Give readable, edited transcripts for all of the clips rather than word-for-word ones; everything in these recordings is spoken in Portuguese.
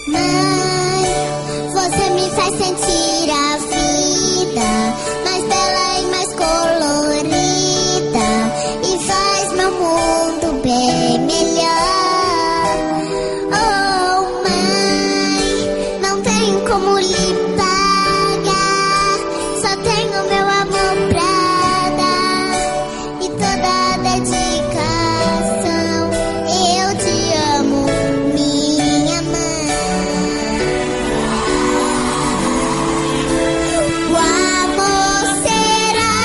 Mãe, você me faz sentir a vida mais bela e mais colorida e faz meu mundo bem melhor. Oh, mãe, não tenho como lhe pagar, só tenho meu amor pra dar e toda a dedicação. Eu te amo, minha mãe. O amor será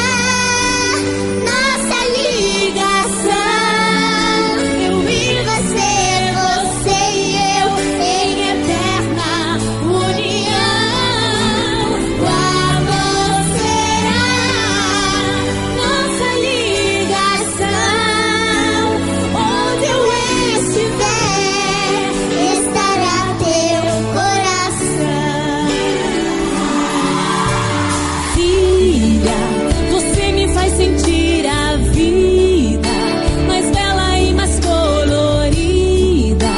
nossa ligação. Eu e você, você e eu, em eterna união. O amor será nossa ligação. Onde eu estiver, estará teu coração. Filha, você me faz sentir a vida mais bela e mais colorida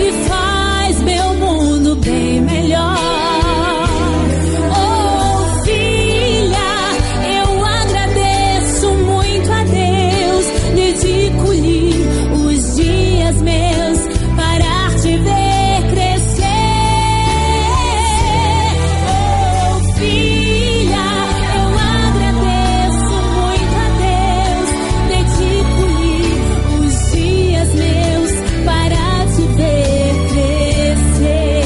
e faz meu mundo bem melhor. Oh, filha, eu agradeço muito a Deus, dedico-lhe os dias meus para te ver crescer. Oh, filha, eu agradeço muito a Deus, dedico-lhe os dias meus para te ver crescer.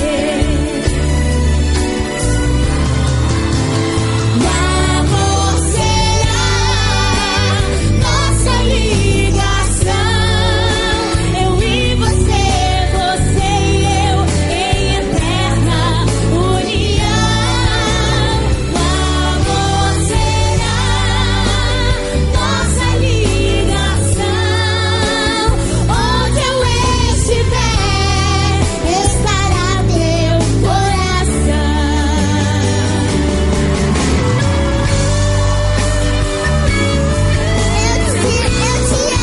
O amor será nossa ligação. Eu e você, você e eu, em eterna união. O amor será nossa ligação. Onde eu estiver, estará teu coração. Eu te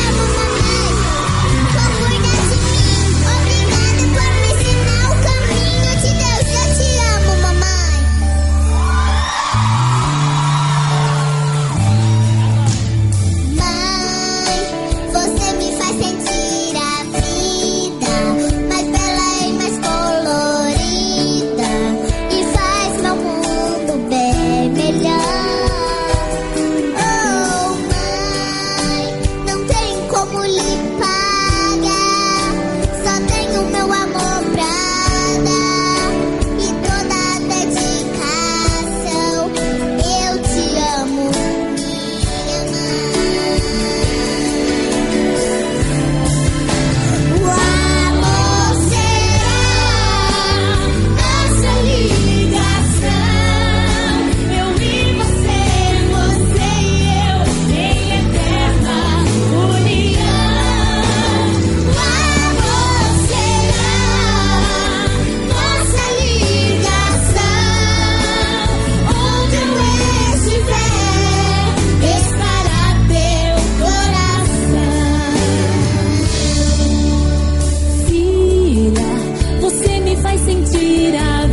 amo, mamãe. Por cuidar de mim. Obrigada por me ensinar o caminho de Deus. Eu te amo, mamãe. Mãe, você me faz sentir a vida mais bela e mais colorida e faz meu mundo bem melhor. Oh, mãe, não tem como lhe pagar, só tenho meu amor pra dar e toda a dedicação. Eu te amo, minha mãe. O amor será nossa ligação. Eu e você, você e eu, em eterna união. O amor será nossa ligação. Onde eu estiver, estará teu coração. Filha, você me faz sentir a